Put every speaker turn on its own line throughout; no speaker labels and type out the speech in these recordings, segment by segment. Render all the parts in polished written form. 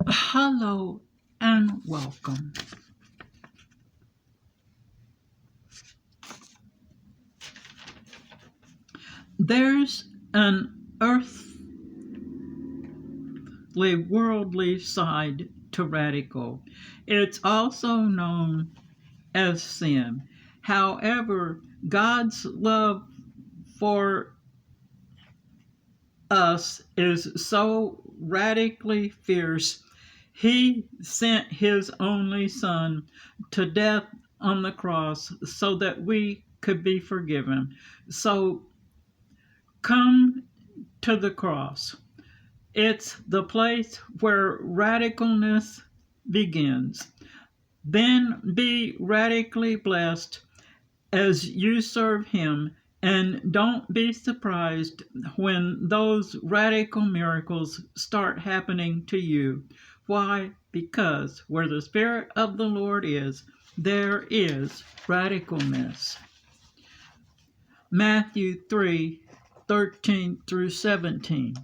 Hello and welcome. There's an earthly, worldly side to radical. It's also known as sin. However, God's love for us is so radically fierce, He sent His only Son to death on the cross so that we could be forgiven. So come to the cross. It's the place where radicalness begins. Then be radically blessed as you serve Him, and don't be surprised when those radical miracles start happening to you. Why? Because where the Spirit of the Lord is, there is radicalness. Matthew 3:13 through 17.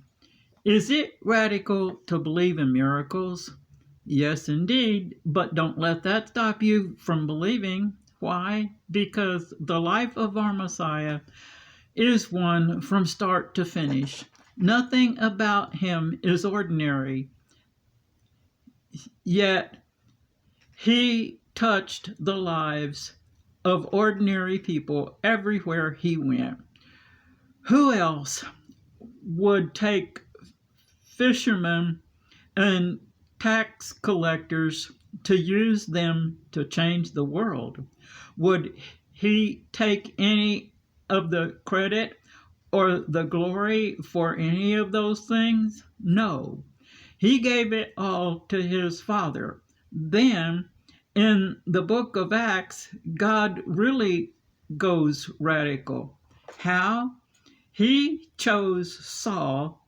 Is it radical to believe in miracles? Yes, indeed, but don't let that stop you from believing. Why? Because the life of our Messiah is one from start to finish. Nothing about Him is ordinary, yet He touched the lives of ordinary people everywhere He went. Who else would take fishermen and tax collectors to use them to change the world? Would He take any of the credit or the glory for any of those things? No. He gave it all to His Father. Then, in the book of Acts, God really goes radical. How? He chose Saul,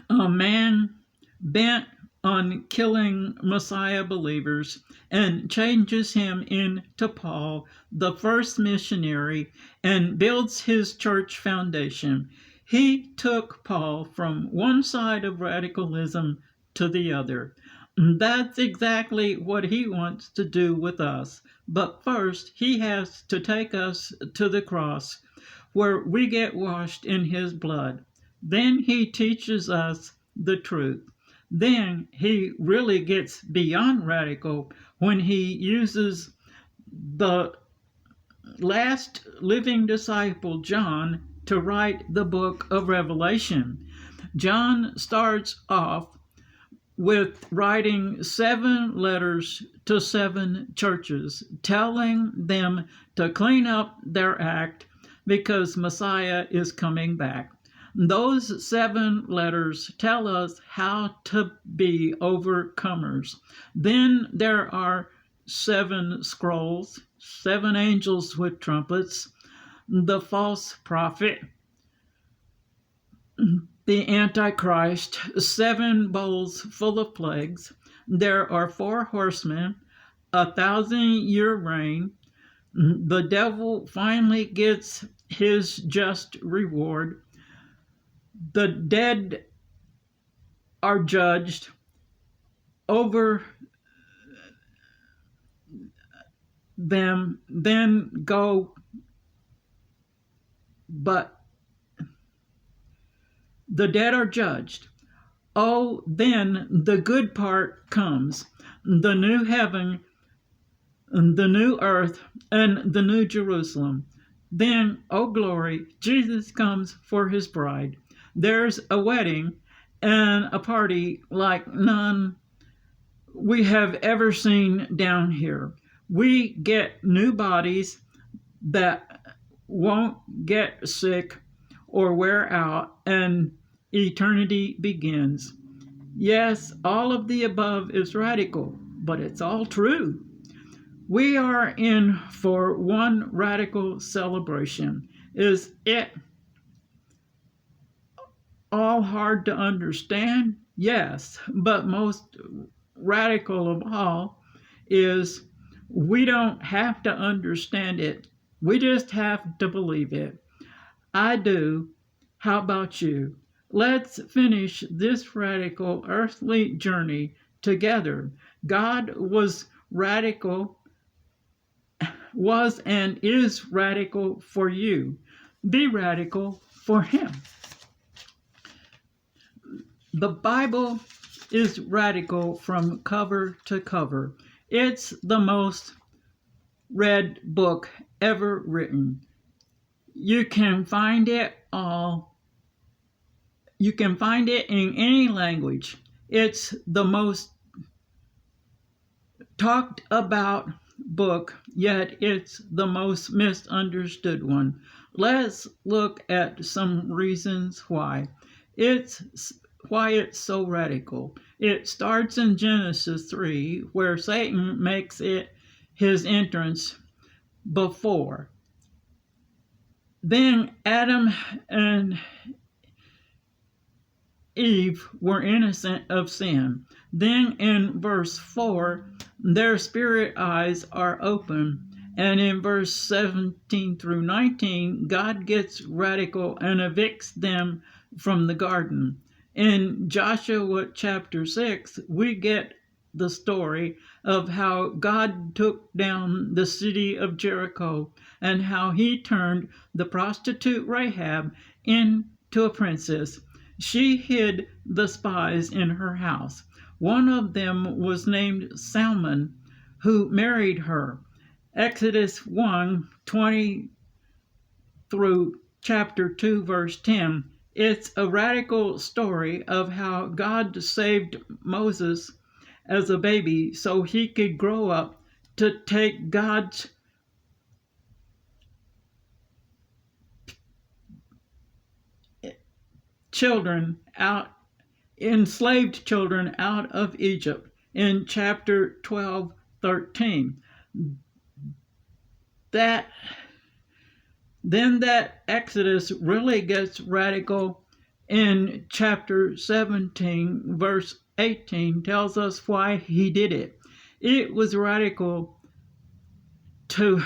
a man bent on killing Messiah believers, and changes him into Paul, the first missionary, and builds his church foundation. He took Paul from one side of radicalism to the other. That's exactly what He wants to do with us. But first, He has to take us to the cross, where we get washed in His blood. Then He teaches us the truth. Then He really gets beyond radical when He uses the last living disciple, John, to write the book of Revelation. John starts off with writing 7 letters to 7 churches, telling them to clean up their act because Messiah is coming back. Those 7 letters tell us how to be overcomers. Then there are 7 scrolls, 7 angels with trumpets, the false prophet, the Antichrist, 7 bowls full of plagues. There are 4 horsemen, 1,000-year reign. The devil finally gets his just reward. The dead are judged over them, then go, but the dead are judged. Oh, then the good part comes, the new heaven, the new earth, and the new Jerusalem. Then, oh glory, Jesus comes for His bride. There's a wedding and a party like none we have ever seen down here. We get new bodies that won't get sick or wear out, and eternity begins. Yes, all of the above is radical, but it's all true. We are in for one radical celebration. Is it all hard to understand? Yes, but most radical of all is we don't have to understand it. We just have to believe it. I do. How about you? Let's finish this radical earthly journey together. God was and is radical for you. Be radical for him. The Bible is radical from cover to cover. It's the most read book ever written. You can find it in any language. It's the most talked about book, yet it's the most misunderstood one. Let's look at some reasons why. It's so radical. It starts in Genesis 3, where Satan makes it his entrance before. Then Adam and Eve were innocent of sin. Then in verse 4, their spirit eyes are open. And in verse 17 through 19, God gets radical and evicts them from the garden. In Joshua chapter 6, we get the story of how God took down the city of Jericho and how he turned the prostitute Rahab into a princess. She hid the spies in her house. One of them was named Salmon, who married her. Exodus 1:20 through chapter 2, verse 10. It's a radical story of how God saved Moses as a baby so he could grow up to take God's enslaved children out of Egypt in chapter 12:13. That Exodus really gets radical in chapter 17, verse 18, tells us why he did it. It was radical to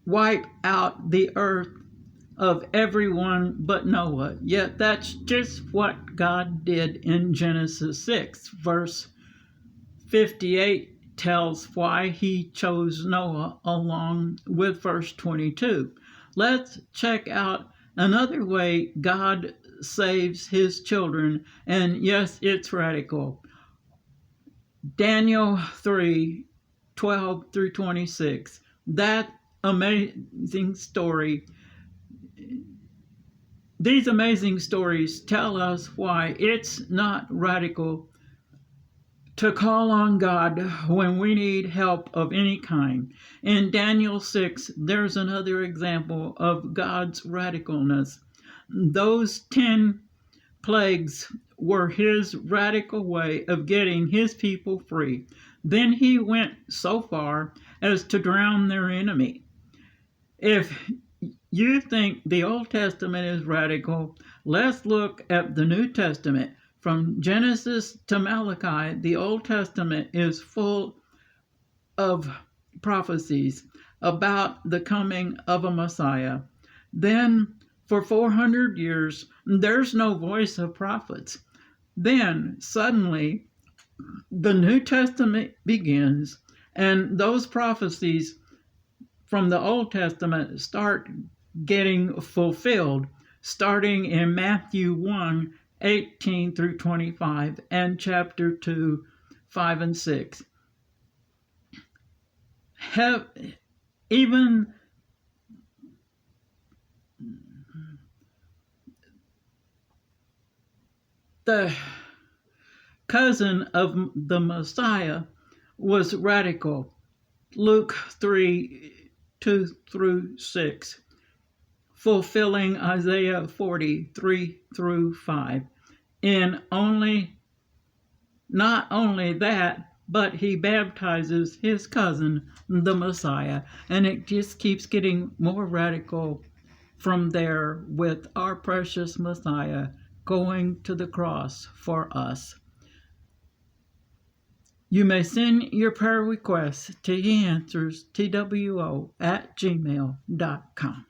wipe out the earth of everyone but Noah. Yet that's just what God did in Genesis 6. Verse 58 tells why he chose Noah along with verse 22. Let's check out another way God saves his children, and yes, it's radical. Daniel 3:12 through 26. That amazing story. These amazing stories tell us why it's not radical to call on God when we need help of any kind. In Daniel 6, there's another example of God's radicalness. Those 10 plagues were his radical way of getting his people free. Then he went so far as to drown their enemy. If you think the Old Testament is radical, let's look at the New Testament. From Genesis to Malachi, the Old Testament is full of prophecies about the coming of a Messiah. Then, for 400 years, there's no voice of prophets. Then, suddenly, the New Testament begins, and those prophecies from the Old Testament start getting fulfilled, starting in Matthew 1:18 through 25 and chapter 2, 5 and 6. Even the cousin of the Messiah was radical. Luke 3:2 through 6, fulfilling Isaiah 40:3 through 5. And not only that, but he baptizes his cousin, the Messiah. And it just keeps getting more radical from there with our precious Messiah going to the cross for us. You may send your prayer requests to answers@gmail.com.